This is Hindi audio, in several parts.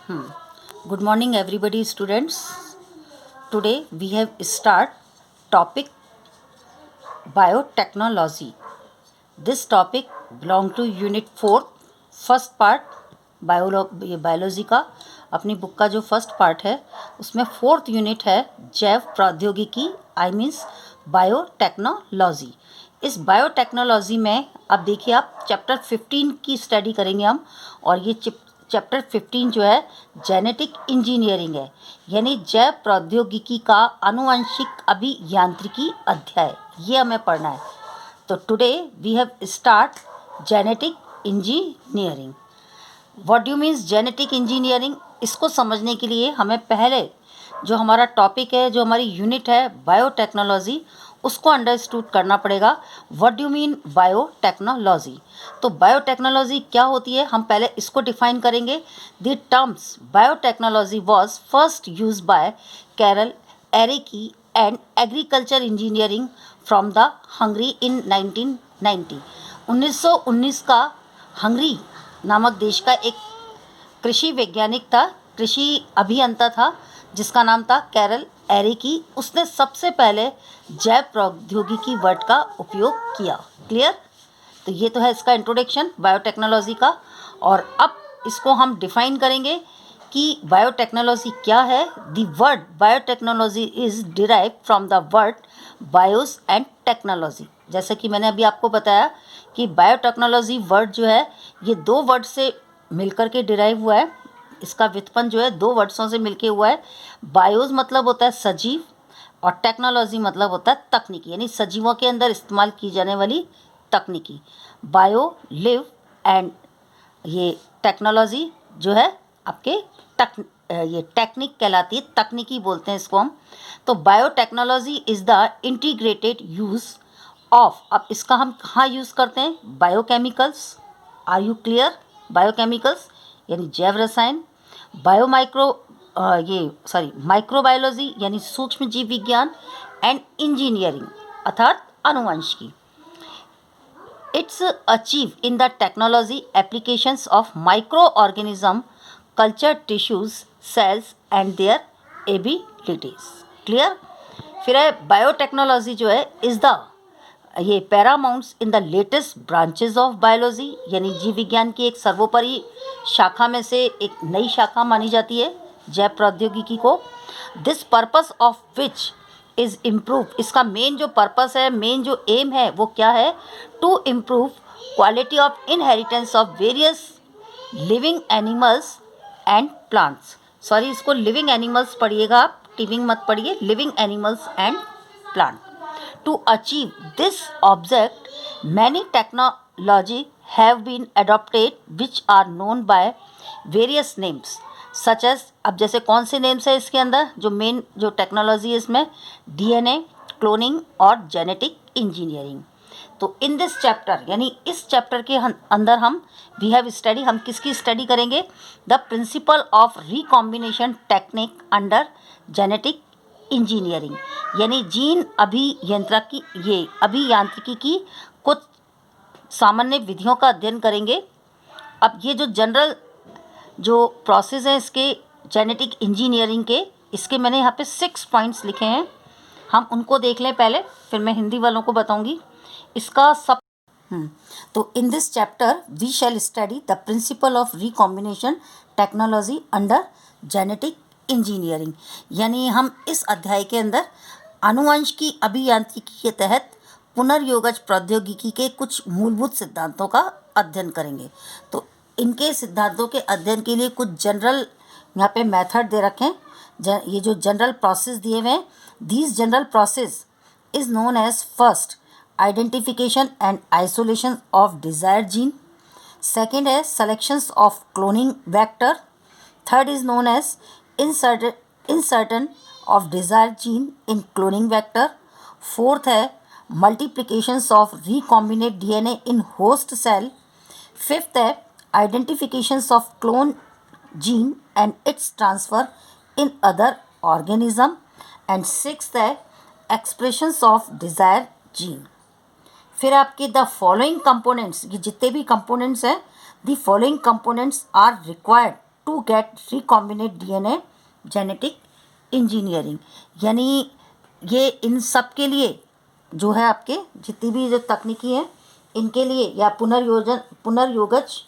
Hmm. Good morning, everybody, students. Today we have start topic biotechnology. This topic belong to Unit 4, first part biology का. अपनी बुक का जो फर्स्ट पार्ट है उसमें फोर्थ यूनिट है जैव प्रौद्योगिकी, आई मीन्स बायोटेक्नोलॉजी. इस बायोटेक्नोलॉजी में अब देखिए आप चैप्टर 15 की स्टडी करेंगे हम. और ये चैप्टर 15 जो है जेनेटिक इंजीनियरिंग है, यानी जैव प्रौद्योगिकी का आनुवंशिक अभियांत्रिकी अध्याय, ये हमें पढ़ना है. तो today we have start genetic engineering. What do means genetic engineering? इसको समझने के लिए हमें पहले जो हमारा टॉपिक है, जो हमारी यूनिट है बायोटेक्नोलॉजी, उसको अंडरस्टूड करना पड़ेगा. What do mean biotechnology? तो बायोटेक्नोलॉजी क्या होती है, हम पहले इसको डिफाइन करेंगे. The terms biotechnology was first used by Karl Ereky and agriculture engineering from the Hungary in 1990. 1919 का हंगरी नामक देश का एक कृषि वैज्ञानिक था, कृषि अभियंता था, जिसका नाम था कैरल एरेकी. उसने सबसे पहले जैव प्रौद्योगिकी वर्ड का उपयोग किया. क्लियर? तो ये तो है इसका इंट्रोडक्शन बायोटेक्नोलॉजी का. और अब इसको हम डिफाइन करेंगे कि बायोटेक्नोलॉजी क्या है. The word biotechnology is derive from the word BIOS and technology. जैसे कि मैंने अभी आपको बताया कि बायोटेक्नोलॉजी वर्ड जो है ये दो वर्ड से मिलकर के डिराइव हुआ है. इसका व्युत्पन्न जो है दो वर्ड्सों से मिलके हुआ है. बायोस मतलब होता है सजीव और टेक्नोलॉजी मतलब होता है तकनीकी, यानी सजीवों के अंदर इस्तेमाल की जाने वाली तकनीकी. बायो लिव एंड ये टेक्नोलॉजी जो है आपके ये टेक्निक कहलाती है, तकनीकी बोलते हैं इसको हम. तो biotechnology is the integrated use of. अब इसका हम कहाँ यूज़ करते हैं? Biochemicals. Are you clear? Biochemicals यानी जैव रसायन. बायोमाइक्रो माइक्रोबायोलॉजी यानी सूक्ष्म जीव विज्ञान. एंड इंजीनियरिंग अर्थात अनुवंशिकी. It's achieved in the technology applications of microorganism, culture tissues, cells and their abilities. Clear? फिर है बायोटेक्नोलॉजी जो है इज़ द ये paramounts in the latest branches of biology, यानी जीव विज्ञान की एक सर्वोपरि शाखा में से एक नई शाखा मानी जाती है जैव प्रौद्योगिकी को. This purpose of which is improve. इसका मेन जो पर्पस है, मेन जो एम है वो क्या है? To improve quality of inheritance of various living animals and plants. Sorry, इसको लिविंग एनिमल्स पढ़िएगा आप, टिविंग मत पढ़िए, living animals and plant. To achieve this object, many technology have been adopted which are known by various names such as. अब जैसे कौन से नेम्स है इसके अंदर, जो मेन जो टेक्नोलॉजी है इसमें डीएनए, क्लोनिंग और जेनेटिक इंजीनियरिंग. तो इन दिस चैप्टर यानी इस चैप्टर के अंदर हम वी हैव स्टडी, हम किसकी स्टडी करेंगे? The principle of recombination technique under genetic engineering, यानी जीन अभियांत्रिकी की कुछ सामान्य विधियों का अध्ययन करेंगे. अब ये जो जनरल जो प्रोसेस है इसके जेनेटिक इंजीनियरिंग के, इसके मैंने यहाँ पे 6 पॉइंट्स लिखे हैं, हम उनको देख लें पहले, फिर मैं हिंदी वालों को बताऊँगी इसका सब. तो in this chapter we shall study the principle of recombination technology under genetic engineering, यानी हम इस अध्याय के अंदर आनुवंश की अभियांत्रिकी के तहत पुनर्योगज प्रौद्योगिकी के कुछ मूलभूत सिद्धांतों का अध्ययन करेंगे. तो इनके सिद्धांतों के अध्ययन के लिए कुछ जनरल यहाँ पे मेथड दे रखे हैं. ये जो जनरल प्रोसेस दिए हुए हैं, these general process is known as first identification and isolation of desired gene. Second है selections of cloning vector. Third is known as insertion of desired gene in cloning vector. Fourth है multiplications of recombinant DNA in host cell. Fifth है identifications of clone gene and its transfer in other organism. And sixth है expressions of desired gene. फिर आपके द फॉलोइंग कंपोनेंट्स, ये जितने भी कंपोनेंट्स हैं, the following components are required to get recombinant DNA genetic engineering. यानी ये इन सब के लिए जो है आपके जितनी भी जो तकनीकी हैं इनके लिए या पुनर्योगज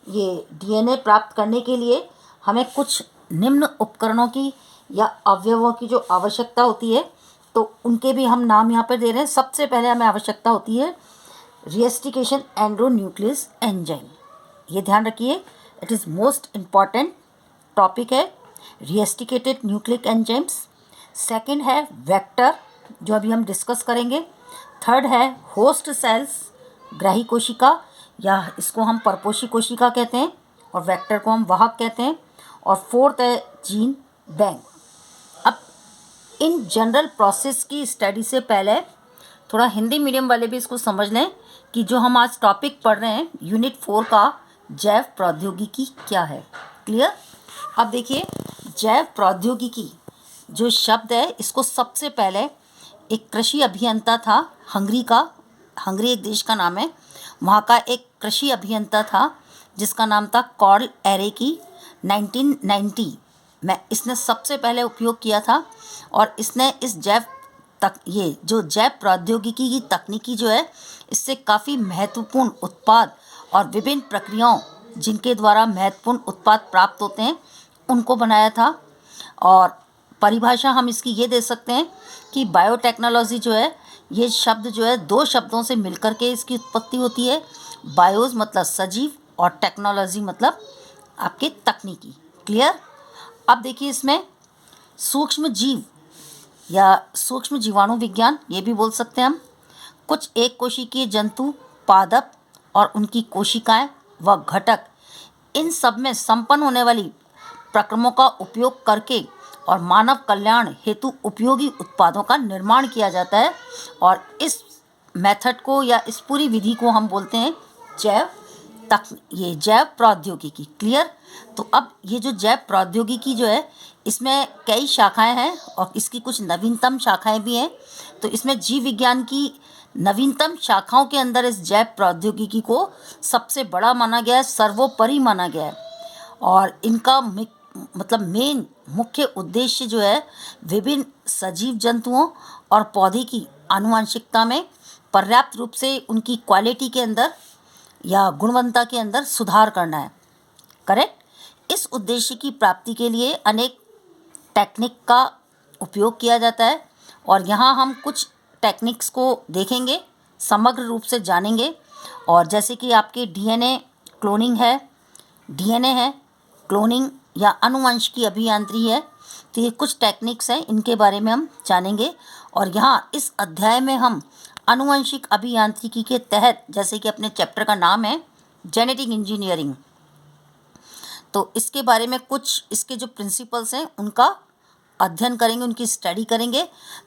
ये डीएनए प्राप्त करने के लिए हमें कुछ निम्न उपकरणों की या अवयवों की जो आवश्यकता होती है तो उनके भी हम नाम यहाँ पर दे रहे हैं। सबसे पहले हमें आवश्यकता होती है रिएस्टिकेशन एंड्रोन्यूक्लियस एंजाइम। ये ध्यान रखिए, it is most important topic है रिएस्टिकेटेड न्यूक्लिक एंजाइम्स। सेकंड है वेक्टर जो अभी हम डिस्कस करेंगे। थर्ड है होस्ट सेल्स ग्राही कोशिका या इसको हम परपोषी कोशिका कहते हैं और वेक्टर को हम वाहक कहते हैं। और फोर्थ है जीन बैंक। अब इन जनरल प्रोसेस की स्टडी से पहले थोड़ा हिंदी मीडियम वाले भी इसको समझ लें कि जो हम आज टॉपिक पढ़ रहे हैं यूनिट 4 का जैव प्रौद्योगिकी क्या है। क्लियर। अब देखिए जैव प्रौद्योगिकी जो शब्द है इसको सबसे पहले एक कृषि अभियंता था हंगरी एक देश का नाम है, वहाँ का एक कृषि अभियंता था जिसका नाम था कार्ल एरेकी। 1990 में इसने सबसे पहले उपयोग किया था और इसने इस ये जो जैव प्रौद्योगिकी की तकनीकी जो है इससे काफ़ी महत्वपूर्ण उत्पाद और विभिन्न प्रक्रियाओं जिनके द्वारा महत्वपूर्ण उत्पाद प्राप्त होते हैं उनको बनाया था। और परिभाषा हम इसकी ये दे सकते हैं कि बायोटेक्नोलॉजी जो है ये शब्द जो है दो शब्दों से मिलकर के इसकी उत्पत्ति होती है। बायोज मतलब सजीव और टेक्नोलॉजी मतलब आपके तकनीकी। क्लियर। अब देखिए इसमें सूक्ष्म जीव या सूक्ष्म जीवाणु विज्ञान ये भी बोल सकते हैं हम, कुछ एक कोशिकीय जंतु, पादप और उनकी कोशिकाएं व घटक, इन सब में संपन्न होने वाली प्रक्रमों का उपयोग करके और मानव कल्याण हेतु उपयोगी उत्पादों का निर्माण किया जाता है। और इस मेथड को या इस पूरी विधि को हम बोलते हैं ये जैव प्रौद्योगिकी। क्लियर। तो अब ये जो जैव प्रौद्योगिकी जो है इसमें कई शाखाएं हैं और इसकी कुछ नवीनतम शाखाएं भी हैं। तो इसमें जीव विज्ञान की नवीनतम शाखाओं के अंदर इस जैव प्रौद्योगिकी को सबसे बड़ा माना गया है, सर्वोपरि माना गया है। और इनका मतलब मेन मुख्य उद्देश्य जो है विभिन्न सजीव जंतुओं और पौधे की आनुवंशिकता में पर्याप्त रूप से उनकी क्वालिटी के अंदर या गुणवत्ता के अंदर सुधार करना है। करेक्ट। इस उद्देश्य की प्राप्ति के लिए अनेक टेक्निक का उपयोग किया जाता है और यहाँ हम कुछ टेक्निक्स को देखेंगे, समग्र रूप से जानेंगे। और जैसे कि आपके डीएनए है, क्लोनिंग या अनुवंशिकी अभियांत्रिकी है, तो ये कुछ टेक्निक्स हैं, इनके बारे में हम जानेंगे। और यहाँ इस अध्याय में हम आनुवंशिक अभियांत्रिकी के तहत, जैसे कि अपने चैप्टर का नाम है जेनेटिक इंजीनियरिंग, तो इसके बारे में कुछ इसके जो प्रिंसिपल्स हैं उनका अध्ययन करेंगे, उनकी स्टडी करेंगे।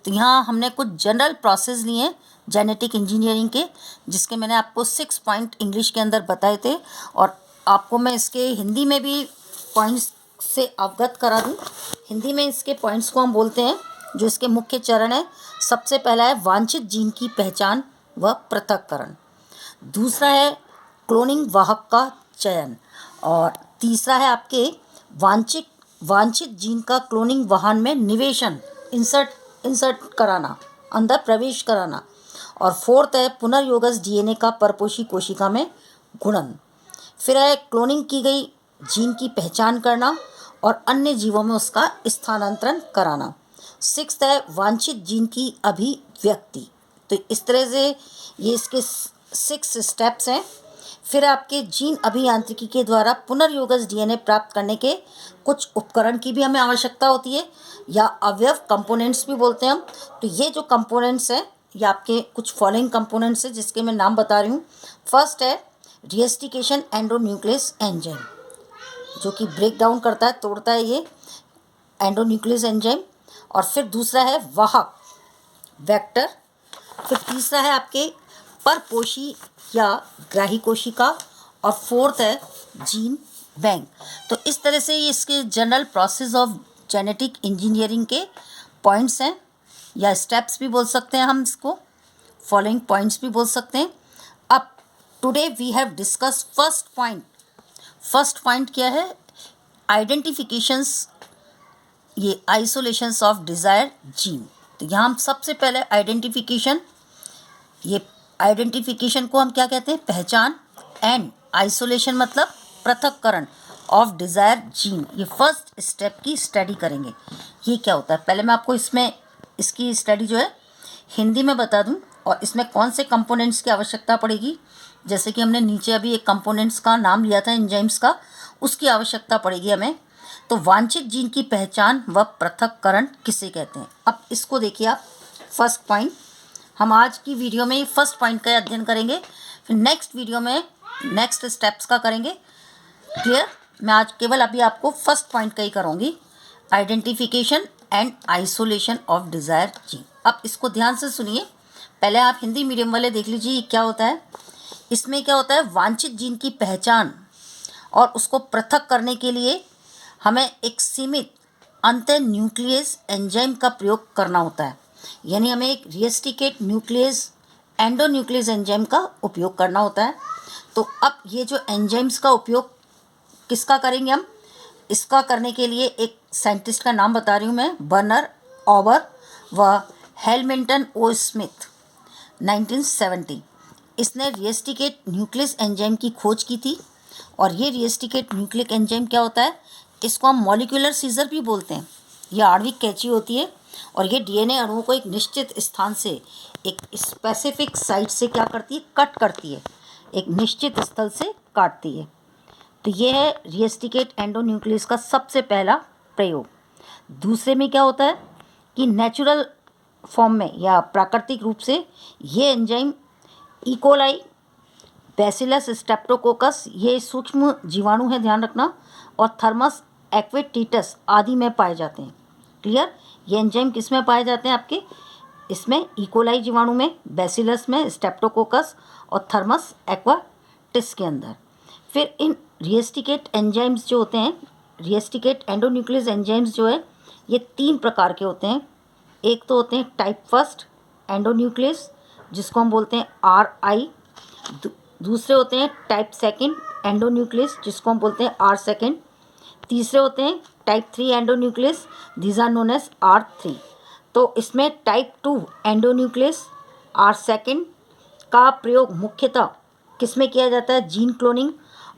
तो यहाँ हमने कुछ जनरल प्रोसेस लिए हैं जेनेटिक इंजीनियरिंग के, जिसके मैंने आपको 6 पॉइंट इंग्लिश के अंदर बताए थे और आपको मैं इसके हिंदी में भी पॉइंट्स से अवगत करा दूँ। हिंदी में इसके पॉइंट्स को हम बोलते हैं जो इसके मुख्य चरण है। सबसे पहला है वांछित जीन की पहचान व पृथक्करण, दूसरा है क्लोनिंग वाहक का चयन और तीसरा है आपके वांछित जीन का क्लोनिंग वाहन में निवेशन इंसर्ट कराना, अंदर प्रवेश कराना। और फोर्थ है पुनर्योगज डीएनए का परपोषी कोशिका में गुणन। फिर है क्लोनिंग की गई जीन की पहचान करना और अन्य जीवों में उसका स्थानांतरण कराना। सिक्स्थ है वांछित जीन की अभिव्यक्ति। तो इस तरह से ये इसके 6 स्टेप्स हैं। फिर आपके जीन अभियांत्रिकी के द्वारा पुनर्योगज डीएनए प्राप्त करने के कुछ उपकरण की भी हमें आवश्यकता होती है या अवयव कंपोनेंट्स भी बोलते हैं हम। तो ये जो कंपोनेंट्स हैं ये आपके कुछ फॉलोइंग कंपोनेंट्स हैं जिसके मैं नाम बता रही हूँ। फर्स्ट है रिएस्टिकेशन एंड्रोन्यूक्लियस एंजाइम, जो कि ब्रेक डाउन करता है, तोड़ता है ये एंड्रोन्यूक्लियस एंजाइम। और फिर दूसरा है वाहक वेक्टर। फिर तीसरा है आपके परपोषी या ग्राही कोशिका और फोर्थ है जीन बैंक। तो इस तरह से ये इसके general process of genetic engineering के पॉइंट्स हैं या स्टेप्स भी बोल सकते हैं हम इसको, फॉलोइंग पॉइंट्स भी बोल सकते हैं। अब today we have discuss first point क्या है? आइडेंटिफिकेशंस, ये आइसोलेशंस ऑफ डिज़ायर जीन। तो यहाँ हम सबसे पहले आइडेंटिफिकेशन, ये आइडेंटिफिकेशन को हम क्या कहते हैं, पहचान, एंड आइसोलेशन मतलब पृथक्करण ऑफ डिज़ायर जीन, ये फर्स्ट स्टेप की स्टडी करेंगे। ये क्या होता है, पहले मैं आपको इसमें इसकी स्टडी जो है हिंदी में बता दूं, और इसमें कौन से कंपोनेंट्स की आवश्यकता पड़ेगी। जैसे कि हमने नीचे अभी एक कंपोनेंट्स का नाम लिया था एंजाइम्स का, उसकी आवश्यकता पड़ेगी हमें। तो वांछित जीन की पहचान व पृथक्करण किसे कहते हैं। अब इसको देखिए आप, फर्स्ट पॉइंट हम आज की वीडियो में फर्स्ट पॉइंट का अध्ययन करेंगे, फिर नेक्स्ट वीडियो में नेक्स्ट स्टेप्स का करेंगे। क्लियर, मैं आज केवल अभी आपको फर्स्ट पॉइंट का ही करूँगी, identification and isolation of desire gene. अब इसको ध्यान से सुनिए, पहले आप हिंदी मीडियम वाले देख लीजिए क्या होता है। इसमें क्या होता है, वांछित जीन की पहचान और उसको पृथक करने के लिए हमें एक सीमित अंत न्यूक्लियस एंजाइम का प्रयोग करना होता है, यानी हमें एक रिएस्टिकेट न्यूक्लियस एंडोन्यूक्लियस एंजाइम का उपयोग करना होता है। तो अब ये जो एंजाइम्स का उपयोग किसका करेंगे हम, इसका करने के लिए एक साइंटिस्ट का नाम बता रही हूँ मैं, बर्नर ऑबर व हेलमिंटन ओ स्मिथ, 1970। इसने रिएस्टिकेट न्यूक्लियस एंजाइम की खोज की थी। और ये रिएस्टिकेट न्यूक्लिक एंजाइम क्या होता है, इसको हम मॉलिक्यूलर सीजर भी बोलते हैं। यह आणविक कैंची होती है और ये डीएनए अणुओं को एक निश्चित स्थान से, एक स्पेसिफिक साइट से क्या करती है, कट करती है, एक निश्चित स्थल से काटती है। तो ये है रिएस्टिकेट एंडोन्यूक्लियस का सबसे पहला प्रयोग। दूसरे में क्या होता है कि नेचुरल फॉर्म में या प्राकृतिक रूप से ये एंजाइम इकोलाई, बैसिलस स्ट्रेप्टोकोकस, ये सूक्ष्म जीवाणु है, ध्यान रखना, और थर्मस एक्वेटिटस आदि में पाए जाते हैं। क्लियर, ये एंजाइम किस में पाए जाते हैं आपके, इसमें इकोलाई जीवाणु में, बैसिलस में, स्ट्रेप्टोकोकस और थर्मस एक्वाटिस के अंदर। फिर इन रिएस्टिकेट एंजाइम्स जो होते हैं, रिएस्टिकेट एंडोन्यूक्लियस एंजाइम्स जो है, ये 3 प्रकार के होते हैं। एक तो होते हैं टाइप फर्स्ट एंडोन्यूक्लियस, जिसको हम बोलते हैं RI। दूसरे होते हैं टाइप सेकंड एंडोन्यूक्लियस, जिसको हम बोलते हैं R सेकंड। तीसरे होते हैं type 3 endonuclease, these are known as R3। तो इसमें टाइप 2 एंडोन्यूक्लियस R सेकंड का प्रयोग मुख्यतः किस में किया जाता है, जीन क्लोनिंग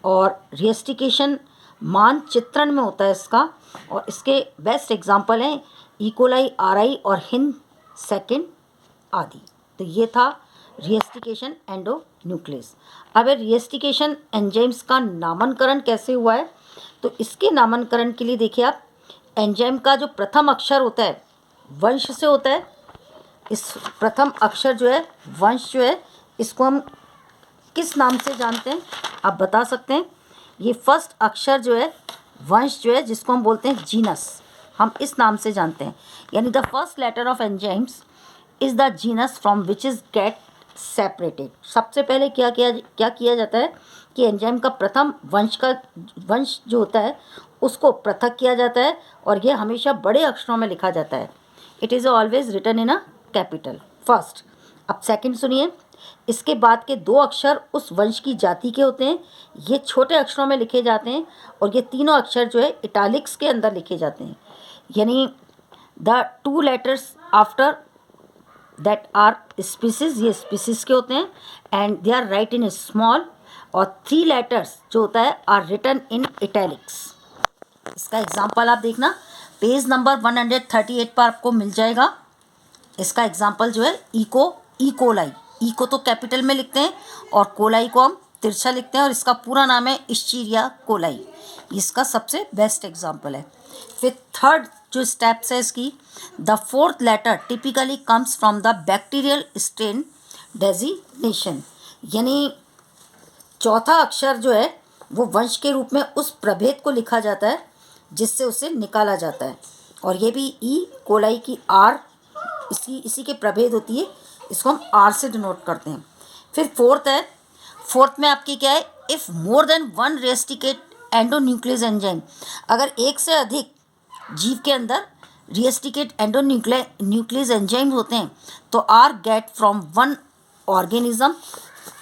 और रिएस्टिकेशन मानचित्रण में होता है इसका। और इसके बेस्ट एग्जाम्पल हैं इकोलाई RI और हिंद सेकंड आदि। तो ये था रिएस्टिकेशन एंडोन्यूक्लियस। अब रिएस्टिकेशन एंजाइम्स का नामकरण कैसे हुआ है, तो इसके नामकरण के लिए देखिए आप, एंजाइम का जो प्रथम अक्षर होता है वंश से होता है। इस प्रथम अक्षर जो है, वंश जो है, इसको हम किस नाम से जानते हैं, आप बता सकते हैं। ये फर्स्ट अक्षर जो है, वंश जो है, जिसको हम बोलते हैं जीनस, हम इस नाम से जानते हैं। यानी the first letter of enzymes is the genus from which is get separated. सबसे पहले क्या किया जाता है कि एंजाइम का प्रथम वंश जो होता है उसको पृथक किया जाता है, और यह हमेशा बड़े अक्षरों में लिखा जाता है। It is always written in a capital first. अब सेकंड सुनिए, इसके बाद के 2 अक्षर उस वंश की जाति के होते हैं, ये छोटे अक्षरों में लिखे जाते हैं, और ये तीनों अक्षर जो है इटालिक्स के अंदर लिखे जाते हैं। यानी the 2 letters after that are species, ये स्पीसीज के होते हैं, and they are write in small, और 3 लेटर्स जो होता है आर रिटन इन इटैलिक्स। इसका एग्जांपल आप देखना, पेज नंबर 138 पर आपको मिल जाएगा। इसका एग्जांपल जो है इकोलाई, इको तो कैपिटल में लिखते हैं और कोलाई को हम तिरछा लिखते हैं, और इसका पूरा नाम है इश्चीरिया कोलाई। इसका सबसे बेस्ट एग्जांपल है। फिर थर्ड जो स्टेप्स है इसकी, the 4th letter typically comes from the bacterial strain designation. यानी चौथा अक्षर जो है वो वंश के रूप में उस प्रभेद को लिखा जाता है जिससे उसे निकाला जाता है, और ये भी ई कोलाई की R इसी के प्रभेद होती है, इसको हम R से डिनोट करते हैं। फिर फोर्थ है, फोर्थ में आपकी क्या है, if more than 1 restriction endonuclease enzyme, अगर एक से अधिक जीव के अंदर रिएस्टिकेट एंडोन्यूक्लियस एंजाइम होते हैं तो are get from 1 organism,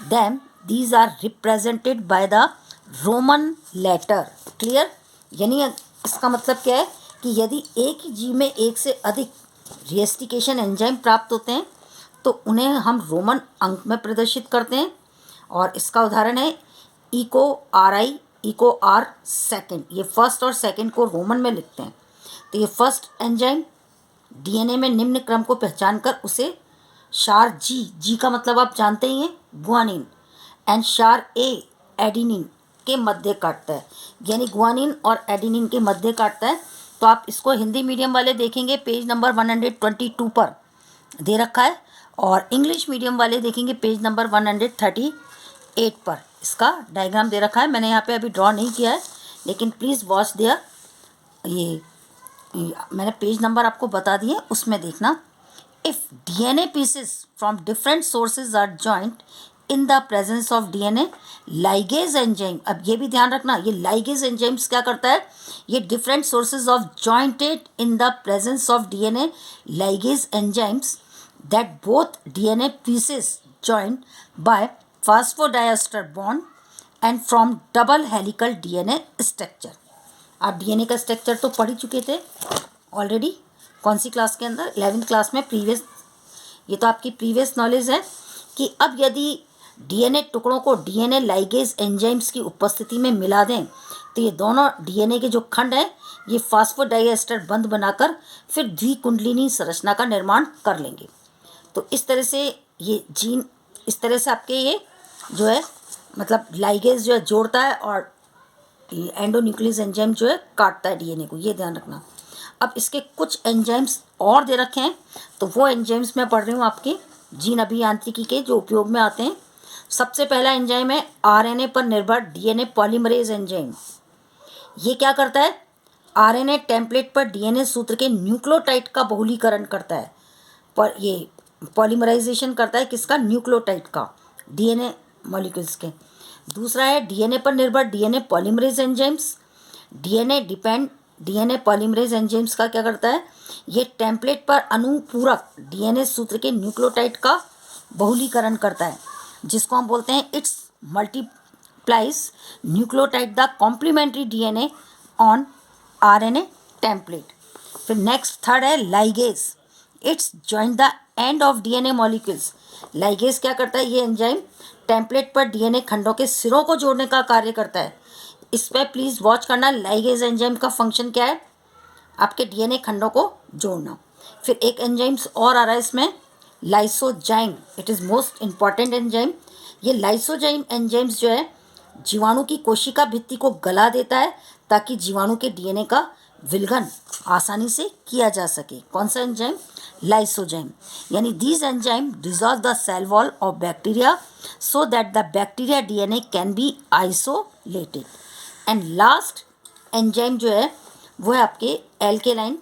then these are represented by the Roman letter. Clear? यानी इसका मतलब क्या है कि यदि एक ही जीव में एक से अधिक रिएस्टिकेशन एंजाइम प्राप्त होते हैं तो उन्हें हम रोमन अंक में प्रदर्शित करते हैं। और इसका उदाहरण है Eco R I, Eco R second. ये फर्स्ट और सेकेंड को रोमन में लिखते हैं। तो ये फर्स्ट एंजाइम डीएनए में निम्न क्रम को पहचान कर उसे शार जी, जी का मतलब आप जानते ही हैं गुआनिन, एंड शार ए एडिनिन के मध्य काटता है। यानी गुआनिन और एडिनिन के मध्य काटता है। तो आप इसको हिंदी मीडियम वाले देखेंगे पेज नंबर 122 पर दे रखा है, और इंग्लिश मीडियम वाले देखेंगे पेज नंबर 138 पर इसका डायग्राम दे रखा है। मैंने यहाँ पे अभी ड्रॉ नहीं किया है, लेकिन प्लीज़ वॉच देयर। ये मैंने पेज नंबर आपको बता दिए, उसमें देखना। If DNA pieces from different sources are joint in the presence of DNA ligase enzyme. अब ये भी ध्यान रखना, ये लाइगेज एंजाइम्स क्या करता है, ये different sources of jointed in the presence of DNA ligase enzymes that both DNA pieces joint by phosphodiester bond and from double helical DNA structure. आप डीएनए का स्ट्रक्चर तो पढ़ ही चुके थे ऑलरेडी। कौन सी क्लास के अंदर? 11वीं क्लास में। प्रीवियस, ये तो आपकी प्रीवियस नॉलेज है कि अब यदि डीएनए टुकड़ों को डीएनए लाइगेज एंजाइम्स की उपस्थिति में मिला दें तो ये दोनों डीएनए के जो खंड हैं ये फास्फोडाइएस्टर बंध बनाकर फिर द्विकुंडलिनी संरचना का निर्माण कर लेंगे। तो इस तरह से ये जीन, इस तरह से आपके ये जो है मतलब लाइगेज जो है जोड़ता है और एंडोन्यूक्लियस एंजाइम जो है काटता है डीएनए को, ये ध्यान रखना। अब इसके कुछ एंजाइम्स और दे रखे हैं, तो वो एंजाइम्स मैं पढ़ रही हूँ आपके जीन अभियांत्रिकी के जो उपयोग में आते हैं। सबसे पहला एंजाइम है आरएनए पर निर्भर डीएनए पॉलीमरेज एंजाइम। ये क्या करता है, आरएनए टेम्पलेट पर डीएनए सूत्र के न्यूक्लियोटाइड का बहुलीकरण करता है। पर ये पॉलीमराइजेशन करता है किसका? न्यूक्लियोटाइड का, डीएनए मॉलिक्यूल्स के। दूसरा है डीएनए पर निर्भर DNA polymerase enzymes. DNA polymerase enzymes का क्या करता है, ये टेम्पलेट पर अनुपूरक डीएनए सूत्र के न्यूक्लियोटाइड का बहुलीकरण करता है, जिसको हम बोलते हैं it's multiplies nucleotide the complementary DNA on RNA template. फिर नेक्स्ट थर्ड है ligase, it's join the end of DNA molecules. Ligase क्या करता है, ये एंजाइम टेम्पलेट पर डीएनए खंडों के सिरों को जोड़ने का कार्य करता है। इस पर प्लीज़ वॉच करना, लाइगेज एंजाइम का फंक्शन क्या है, आपके डीएनए खंडों को जोड़ना। फिर एक एंजाइम्स और आ रहा है इसमें, lysozyme. It is most important enzyme. ये लाइसोजाइम एंजाइम्स जो है जीवाणु की कोशिका भित्ति को गला देता है ताकि जीवाणु के डीएनए का विलगन आसानी से किया जा सके। कौन सा एंजाइम? लाइसोजाइम। यानी these enzyme dissolve the cell wall of bacteria so that the bacteria DNA can be isolated. And last enzyme जो है वो है आपके एल्केलाइन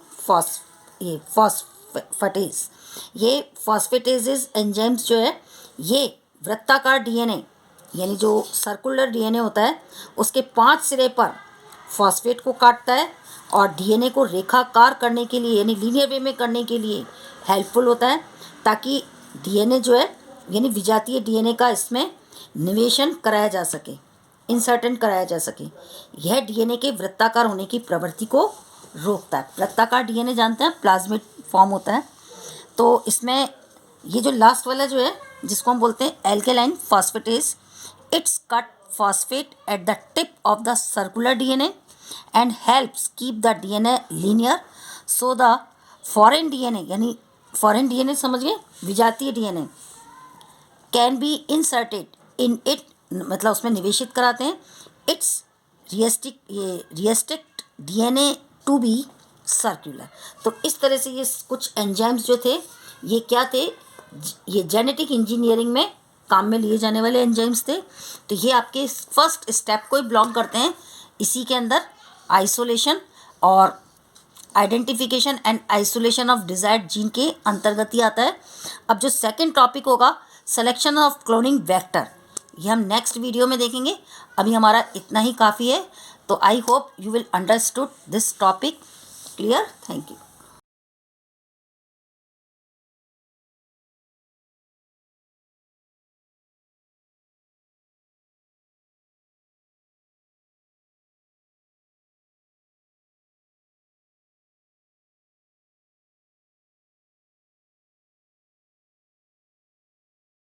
फॉस्फेटेज। ये फॉस्फेटेजेस एंजाइम्स जो है ये वृत्ताकार डीएनए यानी जो सर्कुलर डीएनए होता है उसके 5 सिरे पर फॉस्फेट को काटता है और डीएनए को रेखाकार करने के लिए यानी लीनियर वे में करने के लिए हेल्पफुल होता है, ताकि डीएनए जो है यानी विजातीय डीएनए का इसमें निवेशन कराया जा सके, इंसर्टन कराया जा सके। यह डीएनए के वृत्ताकार होने की प्रवृत्ति को रोकता है। वृत्ताकार डीएनए जानते हैं प्लाज्मिड फॉर्म होता है। तो इसमें ये जो लास्ट वाला जो है जिसको हम बोलते हैं alkaline phosphatase, it's cut phosphate at the tip of the circular DNA and helps keep the DNA linear, so the foreign DNA यानी foreign DNA समझ गए, विजातीय DNA can be inserted in it, मतलब उसमें निवेशित कराते हैं। It's restrict DNA to be circular। तो इस तरह से ये कुछ एंजाइम्स जो थे ये क्या थे, ये जेनेटिक इंजीनियरिंग में काम में लिए जाने वाले एंजाइम्स थे। तो ये आपके फर्स्ट स्टेप को ही बिलोंग करते हैं। इसी के अंदर आइसोलेशन और identification and isolation of desired gene के अंतर्गत ही आता है। अब जो सेकंड टॉपिक होगा सिलेक्शन ऑफ क्लोनिंग वेक्टर, ये हम नेक्स्ट वीडियो में देखेंगे। अभी हमारा इतना ही काफ़ी है। तो I hope you will understood this topic clear. Thank you.